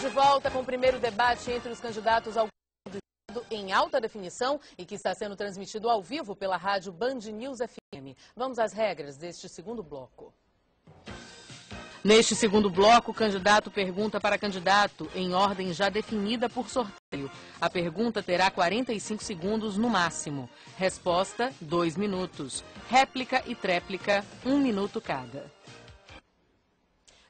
de volta com o primeiro debate entre os candidatos ao governo do estado em alta definição e que está sendo transmitido ao vivo pela rádio Band News FM. Vamos às regras deste segundo bloco. Neste segundo bloco, o candidato pergunta para candidato em ordem já definida por sorteio. A pergunta terá 45 segundos no máximo. Resposta, 2 minutos. Réplica e tréplica, 1 minuto cada.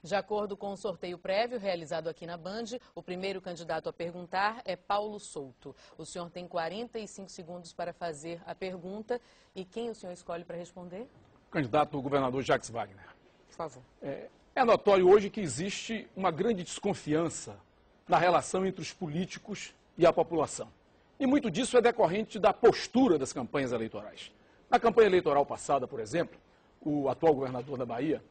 De acordo com o sorteio prévio realizado aqui na Band, o primeiro candidato a perguntar é Paulo Souto. O senhor tem 45 segundos para fazer a pergunta. E quem o senhor escolhe para responder? Candidato governador Jacques Wagner. Por favor. É notório hoje que existe uma grande desconfiança na relação entre os políticos e a população. E muito disso é decorrente da postura das campanhas eleitorais. Na campanha eleitoral passada, por exemplo, o atual governador da Bahia,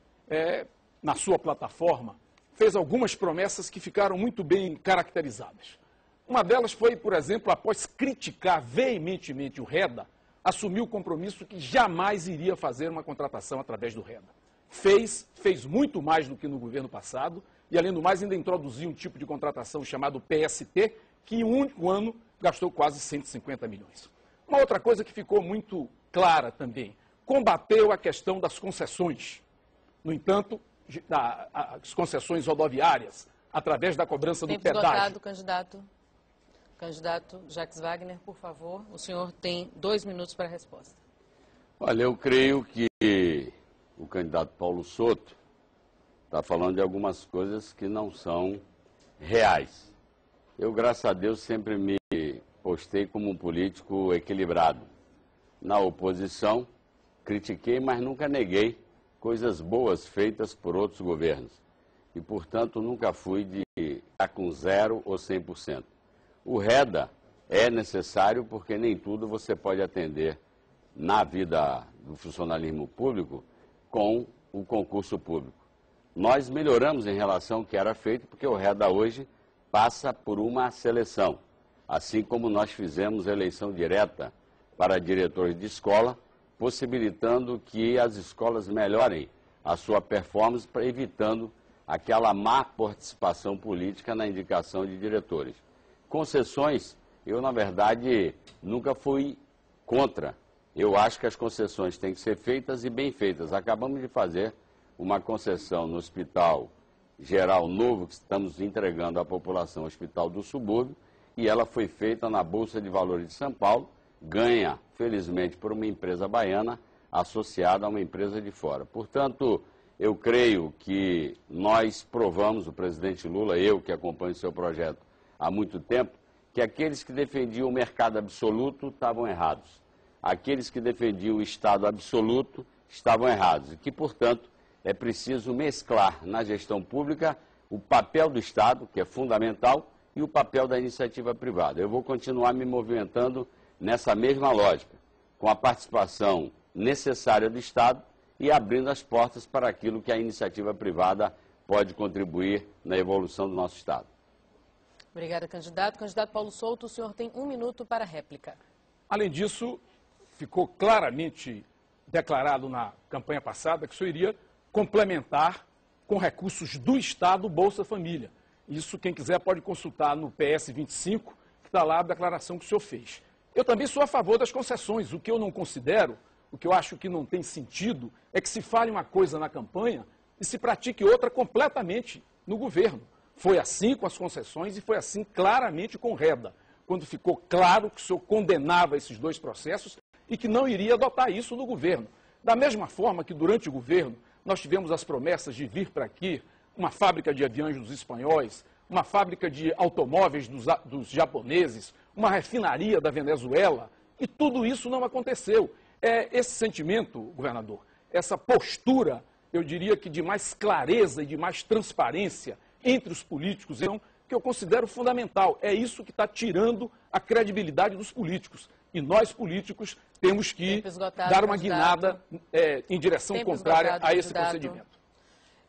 na sua plataforma, fez algumas promessas que ficaram muito bem caracterizadas. Uma delas foi, por exemplo, após criticar veementemente o REDA, assumiu o compromisso que jamais iria fazer uma contratação através do REDA. Fez muito mais do que no governo passado e, além do mais, ainda introduziu um tipo de contratação chamado PST, que em um único ano gastou quase 150 milhões. Uma outra coisa que ficou muito clara também, combateu a questão das concessões. No entanto, as concessões rodoviárias, através da cobrança do pedágio. Tempo esgotado, candidato Jacques Wagner, por favor. O senhor tem 2 minutos para a resposta. Olha, eu creio que o candidato Paulo Souto está falando de algumas coisas que não são reais. Eu, graças a Deus, sempre me postei como um político equilibrado. Na oposição, critiquei, mas nunca neguei coisas boas feitas por outros governos. E, portanto, nunca fui de estar com 0 ou 100%. O REDA é necessário porque nem tudo você pode atender na vida do funcionalismo público com o concurso público. Nós melhoramos em relação ao que era feito, porque o REDA hoje passa por uma seleção, assim como nós fizemos eleição direta para diretores de escola, possibilitando que as escolas melhorem a sua performance, evitando aquela má participação política na indicação de diretores. Concessões, eu, na verdade, nunca fui contra. Eu acho que as concessões têm que ser feitas e bem feitas. Acabamos de fazer uma concessão no Hospital Geral Novo, que estamos entregando à população, o Hospital do Subúrbio, e ela foi feita na Bolsa de Valores de São Paulo, ganha, felizmente, por uma empresa baiana associada a uma empresa de fora. Portanto, eu creio que nós provamos, o presidente Lula, eu que acompanho o seu projeto há muito tempo, que aqueles que defendiam o mercado absoluto estavam errados. Aqueles que defendiam o Estado absoluto estavam errados e que, portanto, é preciso mesclar na gestão pública o papel do Estado, que é fundamental, e o papel da iniciativa privada. Eu vou continuar me movimentando nessa mesma lógica, com a participação necessária do Estado e abrindo as portas para aquilo que a iniciativa privada pode contribuir na evolução do nosso Estado. Obrigada, candidato. Candidato Paulo Souto, o senhor tem 1 minuto para a réplica. Além disso, ficou claramente declarado na campanha passada que o senhor iria complementar com recursos do Estado Bolsa Família. Isso, quem quiser, pode consultar no PS 25, que está lá a declaração que o senhor fez. Eu também sou a favor das concessões. O que eu não considero, o que eu acho que não tem sentido, é que se fale uma coisa na campanha e se pratique outra completamente no governo. Foi assim com as concessões e foi assim claramente com o REDA, quando ficou claro que o senhor condenava esses 2 processos e que não iria adotar isso no governo. Da mesma forma que durante o governo nós tivemos as promessas de vir para aqui uma fábrica de aviões dos espanhóis, uma fábrica de automóveis dos japoneses, uma refinaria da Venezuela, e tudo isso não aconteceu. Esse sentimento, governador, essa postura, eu diria que de mais clareza e de mais transparência entre os políticos, que eu considero fundamental. É isso que está tirando a credibilidade dos políticos. E nós, políticos, temos que dar uma guinada em direção contrária a esse procedimento.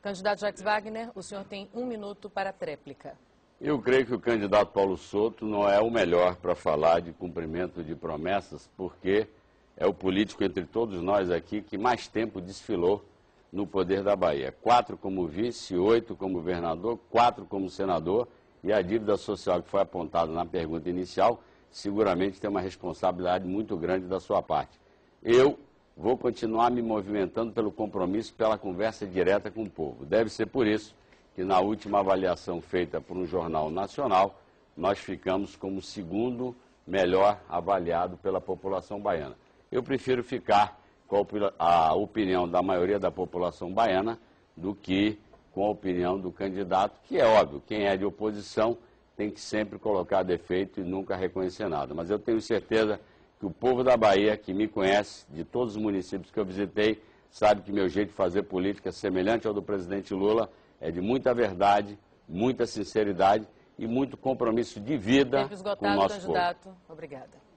Candidato Jacques Wagner, o senhor tem 1 minuto para a tréplica. Eu creio que o candidato Paulo Souto não é o melhor para falar de cumprimento de promessas, porque é o político entre todos nós aqui que mais tempo desfilou no poder da Bahia. 4 como vice, 8 como governador, 4 como senador E a dívida social que foi apontada na pergunta inicial, seguramente tem uma responsabilidade muito grande da sua parte. Eu vou continuar me movimentando pelo compromisso, pela conversa direta com o povo. Deve ser por isso que na última avaliação feita por um jornal nacional, nós ficamos como o segundo melhor avaliado pela população baiana. Eu prefiro ficar com a opinião da maioria da população baiana do que com a opinião do candidato, que é óbvio, quem é de oposição tem que sempre colocar defeito e nunca reconhecer nada. Mas eu tenho certeza que o povo da Bahia, que me conhece, de todos os municípios que eu visitei, sabe que meu jeito de fazer política, semelhante ao do presidente Lula, é de muita verdade, muita sinceridade e muito compromisso de vida Tempo esgotado, com o nosso candidato. povo. Obrigada.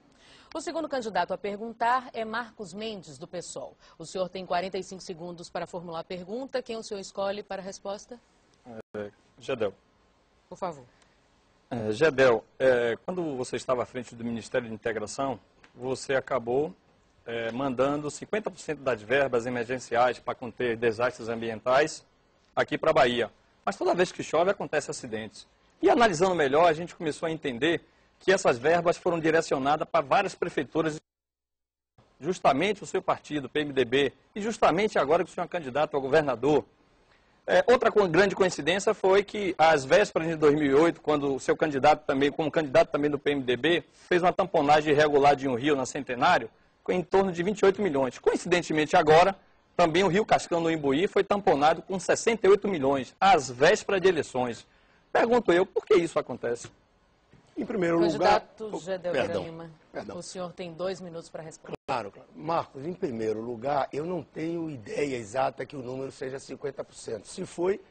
O segundo candidato a perguntar é Marcos Mendes, do PSOL. O senhor tem 45 segundos para formular a pergunta. Quem o senhor escolhe para a resposta? Gedel. Por favor. Gedel, quando você estava à frente do Ministério de Integração, você acabou mandando 50% das verbas emergenciais para conter desastres ambientais aqui para a Bahia. Mas toda vez que chove, acontecem acidentes. E analisando melhor, a gente começou a entender que essas verbas foram direcionadas para várias prefeituras, justamente o seu partido, PMDB, e justamente agora que o senhor é candidato a governador. Outra grande coincidência foi que, às vésperas de 2008, quando o seu candidato também, como candidato também do PMDB, fez uma tamponagem irregular de um rio na Centenário, com em torno de 28 milhões. Coincidentemente agora, também o rio Cascão, no Imbuí, foi tamponado com 68 milhões, às vésperas de eleições. Pergunto eu, por que isso acontece? Em primeiro Candidato lugar... Gedel Vieira Lima, o senhor tem 2 minutos para responder. Claro. Marcos, em primeiro lugar, eu não tenho ideia exata que o número seja 50%. Se foi,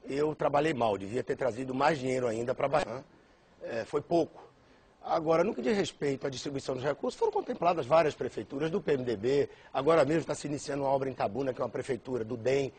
eu trabalhei mal, devia ter trazido mais dinheiro ainda para Bahia. Foi pouco. Agora, no que diz respeito à distribuição dos recursos, foram contempladas várias prefeituras do PMDB. Agora mesmo está se iniciando uma obra em Tabuna, que é uma prefeitura do DEM,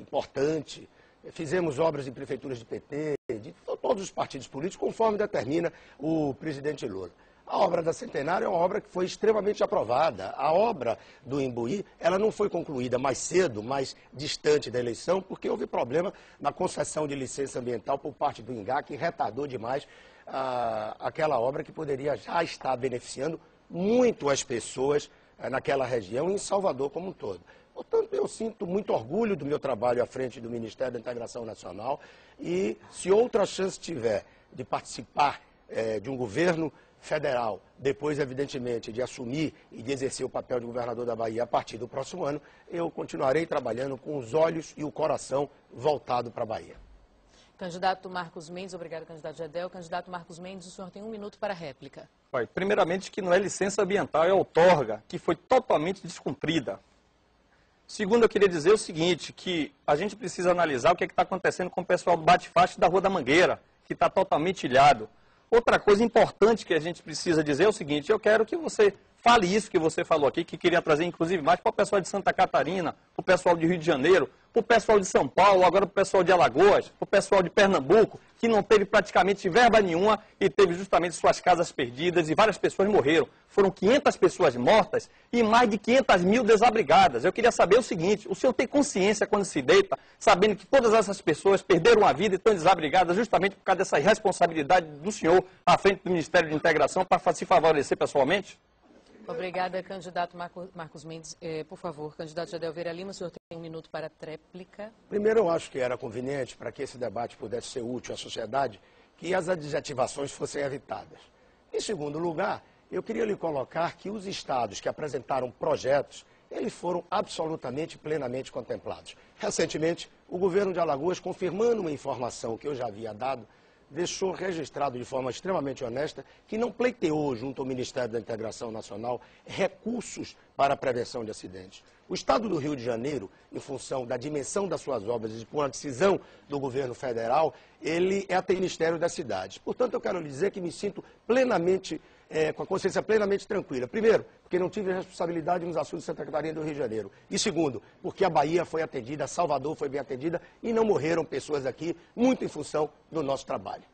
importante. Fizemos obras em prefeituras de PT, de todos os partidos políticos, conforme determina o presidente Lula. A obra da Centenário é uma obra que foi extremamente aprovada. A obra do Imbuí, ela não foi concluída mais cedo, mais distante da eleição, porque houve problema na concessão de licença ambiental por parte do INGA, que retardou demais aquela obra que poderia já estar beneficiando muito as pessoas naquela região e em Salvador como um todo. Portanto, eu sinto muito orgulho do meu trabalho à frente do Ministério da Integração Nacional e, se outra chance tiver de participar de um governo federal, depois, evidentemente, de assumir e de exercer o papel de governador da Bahia a partir do próximo ano, eu continuarei trabalhando com os olhos e o coração voltado para a Bahia. Candidato Marcos Mendes, obrigado, candidato Gedel. Candidato Marcos Mendes, o senhor tem 1 minuto para a réplica. Primeiramente, que não é licença ambiental, é outorga, que foi totalmente descumprida. Segundo, eu queria dizer o seguinte, que a gente precisa analisar o que está acontecendo com o pessoal do Bate-Faixa da Rua da Mangueira, que está totalmente ilhado. Outra coisa importante que a gente precisa dizer é o seguinte, eu quero que você fale isso que você falou aqui, que queria trazer inclusive mais para o pessoal de Santa Catarina, para o pessoal de Rio de Janeiro, para o pessoal de São Paulo, agora para o pessoal de Alagoas, para o pessoal de Pernambuco, que não teve praticamente verba nenhuma e teve justamente suas casas perdidas e várias pessoas morreram. Foram 500 pessoas mortas e mais de 500 mil desabrigadas. Eu queria saber o seguinte, o senhor tem consciência quando se deita, sabendo que todas essas pessoas perderam a vida e estão desabrigadas justamente por causa dessa irresponsabilidade do senhor à frente do Ministério de Integração para se favorecer pessoalmente? Obrigada, candidato Marcos Mendes. Por favor, candidato Gedel Vieira Lima, o senhor tem 1 minuto para a tréplica. Primeiro, eu acho que era conveniente, para que esse debate pudesse ser útil à sociedade, que as adjetivações fossem evitadas. Em segundo lugar, eu queria lhe colocar que os estados que apresentaram projetos, eles foram absolutamente, plenamente contemplados. Recentemente, o governo de Alagoas, confirmando uma informação que eu já havia dado, deixou registrado de forma extremamente honesta que não pleiteou junto ao Ministério da Integração Nacional recursos para a prevenção de acidentes. O Estado do Rio de Janeiro, em função da dimensão das suas obras e por uma decisão do governo federal, ele é até Ministério das Cidades. Portanto, eu quero lhe dizer que me sinto plenamente, com a consciência plenamente tranquila. Primeiro, porque não tive responsabilidade nos assuntos de Santa Catarina e do Rio de Janeiro. E segundo, porque a Bahia foi atendida, Salvador foi bem atendida e não morreram pessoas aqui, muito em função do nosso trabalho.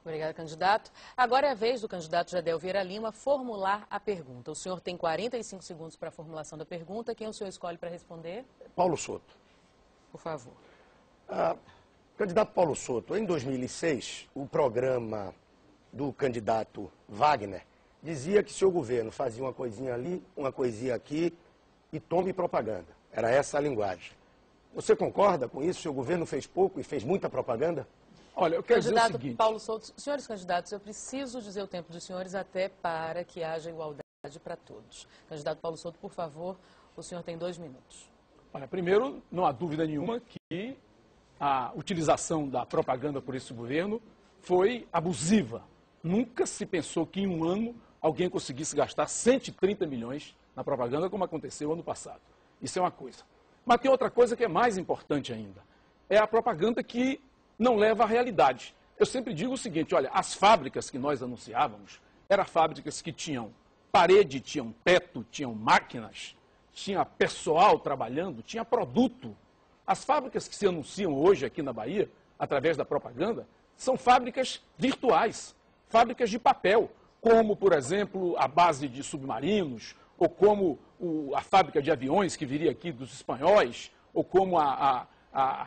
Obrigada, candidato. Agora é a vez do candidato Gedel Vieira Lima formular a pergunta. O senhor tem 45 segundos para a formulação da pergunta. Quem o senhor escolhe para responder? Paulo Soto. Por favor. Candidato Paulo Souto, em 2006, o programa do candidato Wagner dizia que seu governo fazia uma coisinha ali, uma coisinha aqui e tome propaganda. Era essa a linguagem. Você concorda com isso? Seu governo fez pouco e fez muita propaganda? Olha, eu quero dizer o Candidato seguinte... Paulo Souto, senhores candidatos, eu preciso dizer o tempo dos senhores até para que haja igualdade para todos. Candidato Paulo Souto, por favor, o senhor tem 2 minutos. Olha, primeiro, não há dúvida nenhuma que a utilização da propaganda por esse governo foi abusiva. Nunca se pensou que em um ano alguém conseguisse gastar 130 milhões na propaganda, como aconteceu ano passado. Isso é uma coisa. Mas tem outra coisa que é mais importante ainda. É a propaganda que não leva à realidade. Eu sempre digo o seguinte, olha, as fábricas que nós anunciávamos eram fábricas que tinham parede, tinham teto, tinham máquinas, tinha pessoal trabalhando, tinha produto. As fábricas que se anunciam hoje aqui na Bahia, através da propaganda, são fábricas virtuais, fábricas de papel, como, por exemplo, a base de submarinos, ou como a fábrica de aviões que viria aqui dos espanhóis, ou como a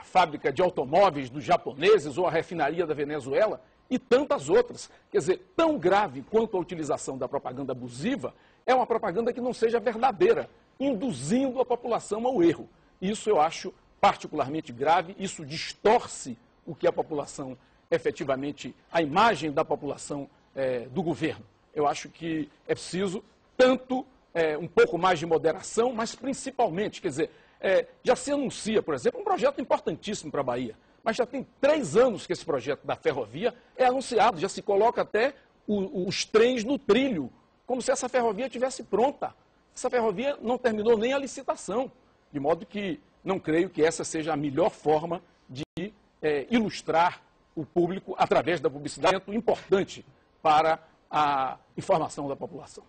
fábrica de automóveis dos japoneses, ou a refinaria da Venezuela, e tantas outras. Quer dizer, tão grave quanto a utilização da propaganda abusiva é uma propaganda que não seja verdadeira, induzindo a população ao erro. Isso eu acho particularmente grave, isso distorce o que a população, efetivamente, a imagem da população do governo. Eu acho que é preciso tanto um pouco mais de moderação, mas principalmente, quer dizer, já se anuncia, por exemplo, um projeto importantíssimo para a Bahia, mas já tem 3 anos que esse projeto da ferrovia é anunciado, já se coloca até os trens no trilho, como se essa ferrovia estivesse pronta. Essa ferrovia não terminou nem a licitação, de modo que não creio que essa seja a melhor forma de ilustrar o público através da publicidade, importante para a informação da população.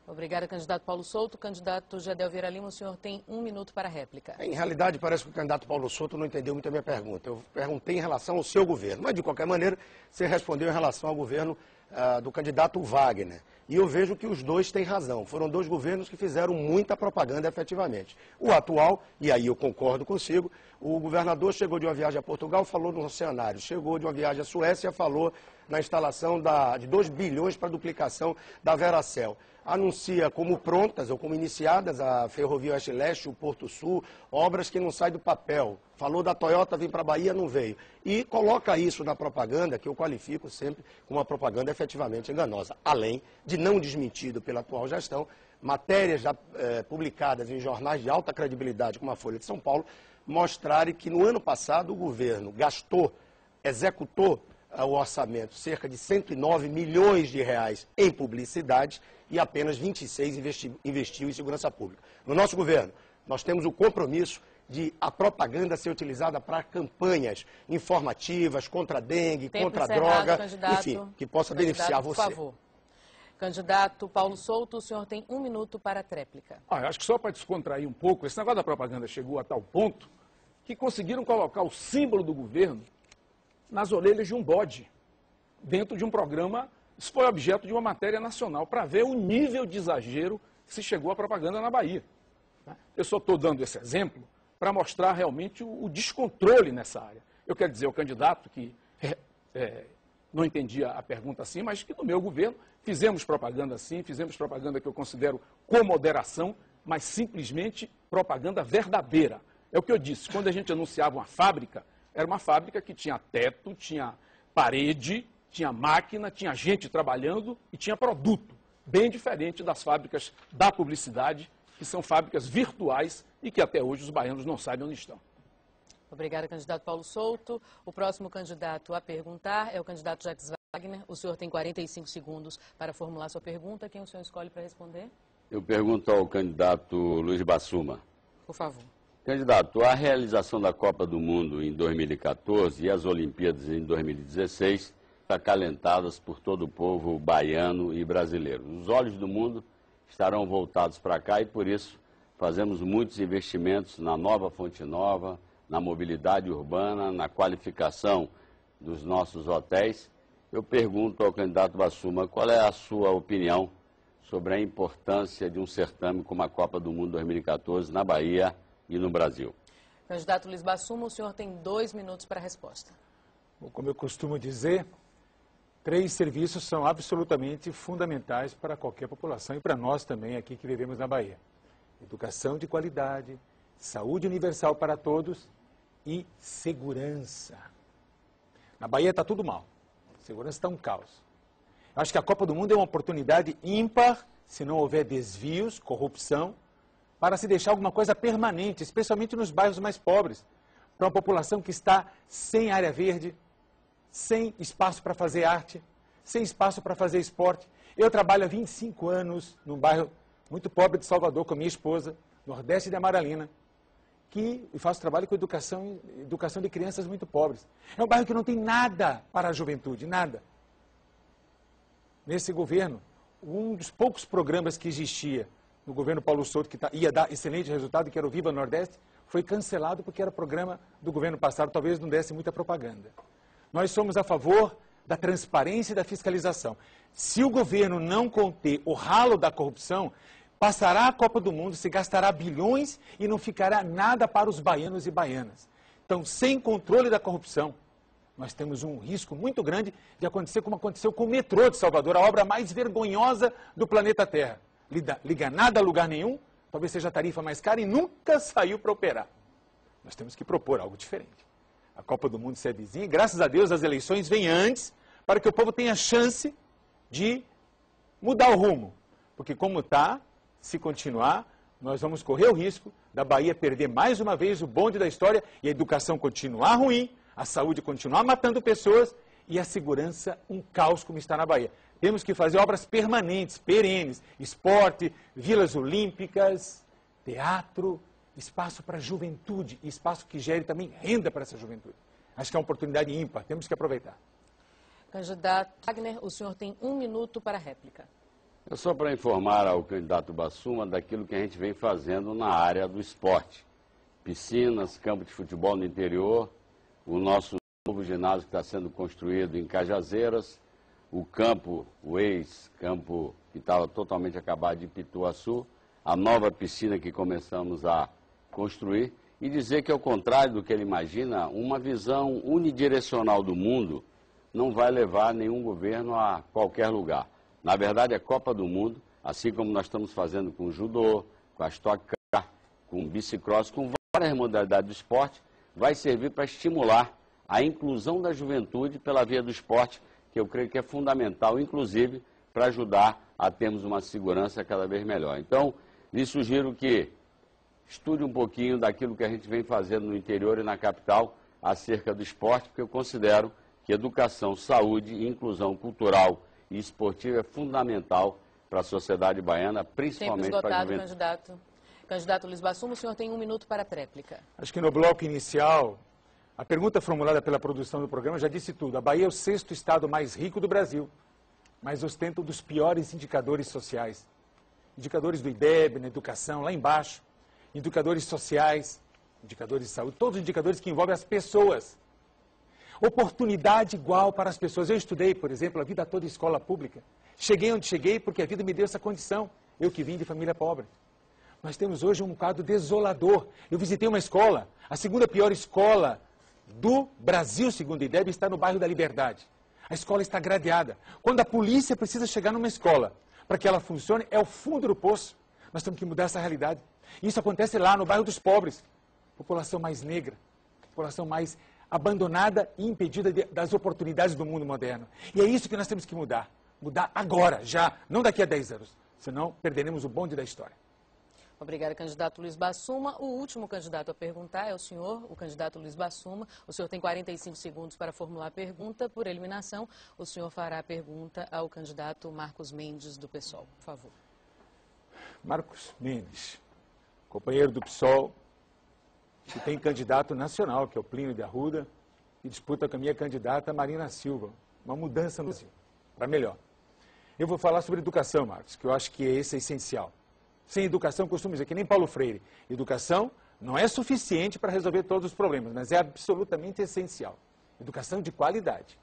Obrigada, candidato Paulo Souto. Candidato Gedel Vieira Lima, o senhor tem 1 minuto para a réplica. Em realidade, parece que o candidato Paulo Souto não entendeu muito a minha pergunta. Eu perguntei em relação ao seu governo, mas de qualquer maneira, você respondeu em relação ao governo do candidato Wagner. E eu vejo que os dois têm razão. Foram 2 governos que fizeram muita propaganda efetivamente. O atual, e aí eu concordo consigo, o governador chegou de uma viagem a Portugal, falou no oceanário. Chegou de uma viagem à Suécia, falou na instalação de 2 bilhões para a duplicação da Veracel. Anuncia como prontas ou como iniciadas a Ferrovia Oeste-Leste, o Porto Sul, obras que não saem do papel. Falou da Toyota vir para a Bahia, não veio. E coloca isso na propaganda, que eu qualifico sempre como uma propaganda efetivamente enganosa. Além de não desmentido pela atual gestão, matérias já publicadas em jornais de alta credibilidade, como a Folha de São Paulo, mostrarem que no ano passado o governo executou o orçamento, cerca de 109 milhões de reais em publicidade e apenas 26 investiu em segurança pública. No nosso governo, nós temos o compromisso de a propaganda ser utilizada para campanhas informativas contra a dengue, contra a droga, enfim, que possa beneficiar você. Por favor. Candidato Paulo Souto, o senhor tem 1 minuto para a tréplica. Eu acho que só para descontrair um pouco, esse negócio da propaganda chegou a tal ponto que conseguiram colocar o símbolo do governo nas orelhas de um bode, dentro de um programa. Isso foi objeto de uma matéria nacional, para ver o nível de exagero que se chegou à propaganda na Bahia. Eu só estou dando esse exemplo para mostrar realmente o descontrole nessa área. Eu quero dizer ao candidato que não entendia a pergunta assim, mas que no meu governo fizemos propaganda assim, fizemos propaganda que eu considero com moderação, mas simplesmente propaganda verdadeira. É o que eu disse, quando a gente anunciava uma fábrica, era uma fábrica que tinha teto, tinha parede, tinha máquina, tinha gente trabalhando e tinha produto. Bem diferente das fábricas da publicidade, que são fábricas virtuais e que até hoje os baianos não sabem onde estão. Obrigada, candidato Paulo Souto. O próximo candidato a perguntar é o candidato Jacques Wagner. O senhor tem 45 segundos para formular sua pergunta. Quem o senhor escolhe para responder? Eu pergunto ao candidato Luiz Bassuma. Por favor. Candidato, a realização da Copa do Mundo em 2014 e as Olimpíadas em 2016 acalentadas por todo o povo baiano e brasileiro. Os olhos do mundo estarão voltados para cá e, por isso, fazemos muitos investimentos na nova Fonte Nova, na mobilidade urbana, na qualificação dos nossos hotéis. Eu pergunto ao candidato Bassuma qual é a sua opinião sobre a importância de um certame como a Copa do Mundo 2014 na Bahia e no Brasil. Candidato Luiz Bassuma, o senhor tem 2 minutos para a resposta. Bom, como eu costumo dizer, 3 serviços são absolutamente fundamentais para qualquer população e para nós também aqui que vivemos na Bahia. Educação de qualidade, saúde universal para todos e segurança. Na Bahia está tudo mal. Segurança está um caos. Eu acho que a Copa do Mundo é uma oportunidade ímpar, se não houver desvios, corrupção, para se deixar alguma coisa permanente, especialmente nos bairros mais pobres, para uma população que está sem área verde, sem espaço para fazer arte, sem espaço para fazer esporte. Eu trabalho há 25 anos num bairro muito pobre de Salvador com a minha esposa, nordeste de Amaralina, que faço trabalho com educação de crianças muito pobres. É um bairro que não tem nada para a juventude, nada. Nesse governo, um dos poucos programas que existia no governo Paulo Souto, que ia dar excelente resultado, que era o Viva Nordeste, foi cancelado porque era programa do governo passado, talvez não desse muita propaganda. Nós somos a favor da transparência e da fiscalização. Se o governo não conter o ralo da corrupção, passará a Copa do Mundo, se gastará bilhões e não ficará nada para os baianos e baianas. Então, sem controle da corrupção, nós temos um risco muito grande de acontecer como aconteceu com o metrô de Salvador, a obra mais vergonhosa do planeta Terra. Liga nada a lugar nenhum, talvez seja a tarifa mais cara e nunca saiu para operar. Nós temos que propor algo diferente. A Copa do Mundo se avizinha e, graças a Deus, as eleições vêm antes para que o povo tenha chance de mudar o rumo. Porque como está, se continuar, nós vamos correr o risco da Bahia perder mais uma vez o bonde da história e a educação continuar ruim, a saúde continuar matando pessoas e a segurança um caos como está na Bahia. Temos que fazer obras permanentes, perenes, esporte, vilas olímpicas, teatro, espaço para a juventude, espaço que gere também renda para essa juventude. Acho que é uma oportunidade ímpar, temos que aproveitar. Candidato Wagner, o senhor tem 1 minuto para a réplica. É só para informar ao candidato Bassuma daquilo que a gente vem fazendo na área do esporte. Piscinas, campo de futebol no interior, o nosso novo ginásio que está sendo construído em Cajazeiras, o campo, o ex-campo que estava totalmente acabado de Pituaçu, a nova piscina que começamos a construir, e dizer que, ao contrário do que ele imagina, uma visão unidirecional do mundo não vai levar nenhum governo a qualquer lugar. Na verdade, a Copa do Mundo, assim como nós estamos fazendo com o judô, com a Stock Car, com o bicicross, com várias modalidades do esporte, vai servir para estimular a inclusão da juventude pela via do esporte, que eu creio que é fundamental, inclusive, para ajudar a termos uma segurança cada vez melhor. Então, lhe sugiro que estude um pouquinho daquilo que a gente vem fazendo no interior e na capital acerca do esporte, porque eu considero que educação, saúde e inclusão cultural e esportiva é fundamental para a sociedade baiana, principalmente para a juventude. Candidato. Candidato Luiz Bassuma, o senhor tem 1 minuto para a réplica. Acho que no bloco inicial, a pergunta formulada pela produção do programa já disse tudo. A Bahia é o 6º estado mais rico do Brasil, mas ostenta um dos piores indicadores sociais. Indicadores do IDEB, na educação, lá embaixo, indicadores sociais, indicadores de saúde, todos os indicadores que envolvem as pessoas. Oportunidade igual para as pessoas. Eu estudei, por exemplo, a vida toda em escola pública. Cheguei onde cheguei porque a vida me deu essa condição. Eu que vim de família pobre. Nós temos hoje um quadro desolador. Eu visitei uma escola, a 2ª pior escola do Brasil, segundo o IDEB, está no bairro da Liberdade. A escola está gradeada. Quando a polícia precisa chegar numa escola para que ela funcione, é o fundo do poço. Nós temos que mudar essa realidade. Isso acontece lá no bairro dos pobres. População mais negra, população mais abandonada e impedida das oportunidades do mundo moderno. E é isso que nós temos que mudar. Mudar agora, já, não daqui a 10 anos. Senão perderemos o bonde da história. Obrigada, candidato Luiz Bassuma. O último candidato a perguntar é o senhor, o candidato Luiz Bassuma. O senhor tem 45 segundos para formular a pergunta. Por eliminação, o senhor fará a pergunta ao candidato Marcos Mendes, do PSOL. Por favor. Marcos Mendes, companheiro do PSOL, que tem candidato nacional, que é o Plínio de Arruda, e disputa com a minha candidata Marina Silva. Uma mudança no Brasil, para melhor. Eu vou falar sobre educação, Marcos, que eu acho que esse é essencial. Sem educação, costumo dizer que nem Paulo Freire. Educação não é suficiente para resolver todos os problemas, mas é absolutamente essencial. Educação de qualidade.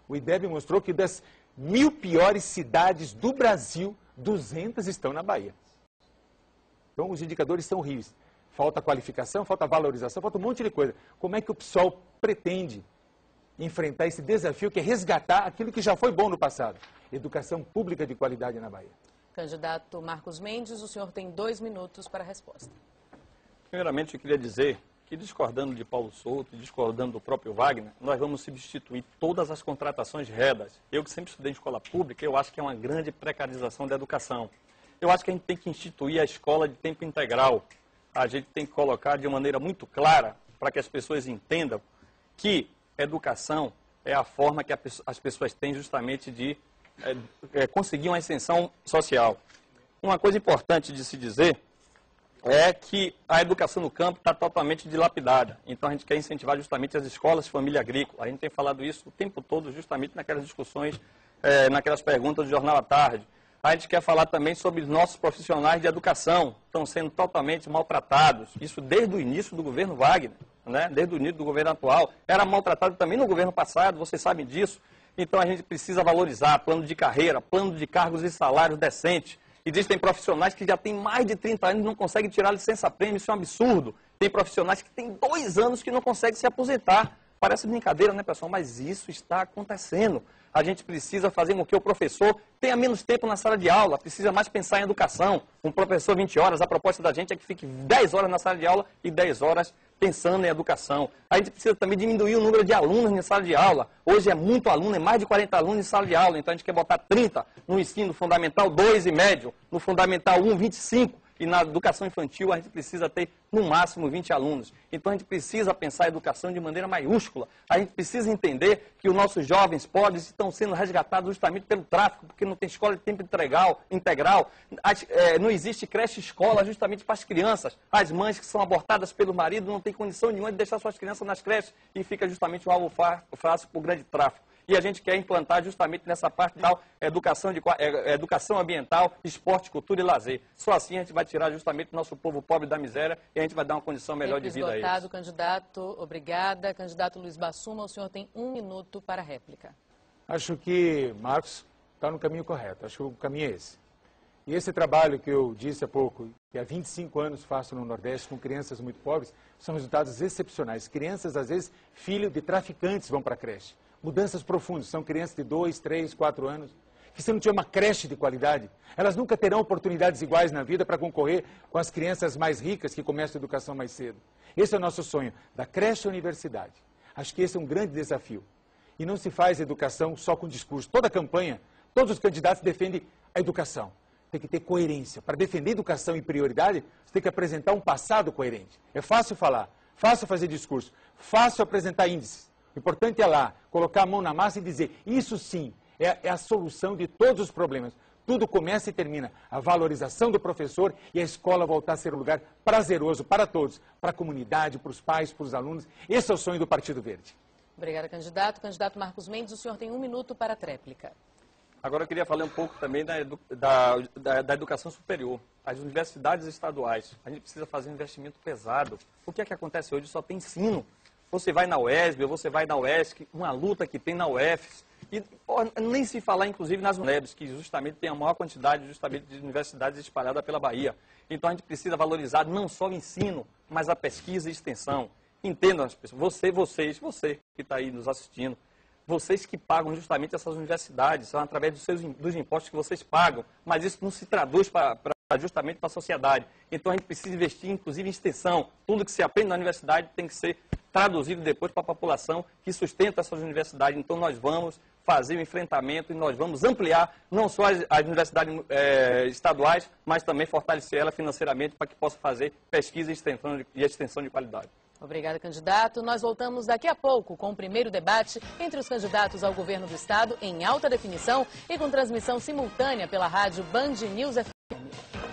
O IDEB mostrou que das 1000 piores cidades do Brasil, 200 estão na Bahia. Então, os indicadores são horríveis. falta qualificação, falta valorização, falta um monte de coisa. Como é que o PSOL pretende enfrentar esse desafio que é resgatar aquilo que já foi bom no passado? Educação pública de qualidade na Bahia. Candidato Marcos Mendes, o senhor tem 2 minutos para a resposta. Primeiramente, eu queria dizer que, discordando de Paulo Souto, discordando do próprio Wagner, nós vamos substituir todas as contratações REDAS. Eu que sempre estudei em escola pública, eu acho que é uma grande precarização da educação. Eu acho que a gente tem que instituir a escola de tempo integral. A gente tem que colocar de maneira muito clara para que as pessoas entendam que educação é a forma que as pessoas têm justamente de conseguir uma ascensão social. Uma coisa importante de se dizer é que a educação no campo está totalmente dilapidada. Então a gente quer incentivar justamente as escolas de família agrícola. A gente tem falado isso o tempo todo justamente naquelas discussões, naquelas perguntas do Jornal à Tarde. A gente quer falar também sobre os nossos profissionais de educação, estão sendo totalmente maltratados. Isso desde o início do governo Wagner, né? Desde o início do governo atual. Era maltratado também no governo passado, vocês sabem disso. Então a gente precisa valorizar plano de carreira, plano de cargos e salários decentes. Existem profissionais que já têm mais de 30 anos e não conseguem tirar licença-prêmio, isso é um absurdo. Tem profissionais que têm 2 anos que não conseguem se aposentar. Parece brincadeira, né, pessoal? Mas isso está acontecendo. A gente precisa fazer com que o professor tenha menos tempo na sala de aula, precisa mais pensar em educação. Um professor 20 horas, a proposta da gente é que fique 10 horas na sala de aula e 10 horas pensando em educação. A gente precisa também diminuir o número de alunos na sala de aula. Hoje é muito aluno, é mais de 40 alunos em sala de aula, então a gente quer botar 30 no ensino fundamental 2 e médio, no fundamental 1, 25. E na educação infantil a gente precisa ter no máximo 20 alunos. Então a gente precisa pensar a educação de maneira maiúscula. A gente precisa entender que os nossos jovens pobres estão sendo resgatados justamente pelo tráfico, porque não tem escola de tempo integral. Não existe creche-escola justamente para as crianças. As mães que são abortadas pelo marido não têm condição nenhuma de deixar suas crianças nas creches e fica justamente um alvo fácil para o grande tráfico. E a gente quer implantar justamente nessa parte da educação ambiental, esporte, cultura e lazer. Só assim a gente vai tirar justamente o nosso povo pobre da miséria e a gente vai dar uma condição melhor de vida a eles. Candidato, obrigada. Candidato Luiz Bassuma, o senhor tem 1 minuto para a réplica. Acho que Marcos está no caminho correto, acho que o caminho é esse. E esse trabalho que eu disse há pouco, que há 25 anos faço no Nordeste com crianças muito pobres, são resultados excepcionais. Crianças, às vezes, filho de traficantes vão para a creche. Mudanças profundas, são crianças de 2, 3, 4 anos, que se não tiver uma creche de qualidade, elas nunca terão oportunidades iguais na vida para concorrer com as crianças mais ricas que começam a educação mais cedo. Esse é o nosso sonho, da creche à universidade. Acho que esse é um grande desafio. E não se faz educação só com discurso. Toda campanha, todos os candidatos defendem a educação. Tem que ter coerência. Para defender educação em prioridade, você tem que apresentar um passado coerente. É fácil falar, fácil fazer discurso, fácil apresentar índices. O importante é lá, colocar a mão na massa e dizer, isso sim, é a solução de todos os problemas. Tudo começa e termina. A valorização do professor e a escola voltar a ser um lugar prazeroso para todos, para a comunidade, para os pais, para os alunos. Esse é o sonho do Partido Verde. Obrigada, candidato. Candidato Marcos Mendes, o senhor tem 1 minuto para a tréplica. Agora eu queria falar um pouco também da educação superior. As universidades estaduais, a gente precisa fazer um investimento pesado. O que é que acontece hoje? Só tem ensino. Você vai na UESB, você vai na UESC, uma luta que tem na UFES, e nem se falar, inclusive, nas UNEBs, que justamente tem a maior quantidade justamente de universidades espalhadas pela Bahia. Então a gente precisa valorizar não só o ensino, mas a pesquisa e extensão. Entendam as pessoas, você que está aí nos assistindo, vocês que pagam justamente essas universidades, são através dos impostos que vocês pagam, mas isso não se traduz justamente para a sociedade. Então a gente precisa investir, inclusive, em extensão. Tudo que se aprende na universidade tem que ser traduzido depois para a população que sustenta essas universidades. Então nós vamos fazer o enfrentamento e nós vamos ampliar não só as universidades estaduais, mas também fortalecer ela financeiramente para que possa fazer pesquisa e extensão de qualidade. Obrigada, candidato. Nós voltamos daqui a pouco com o primeiro debate entre os candidatos ao governo do estado em alta definição e com transmissão simultânea pela rádio Band News FM.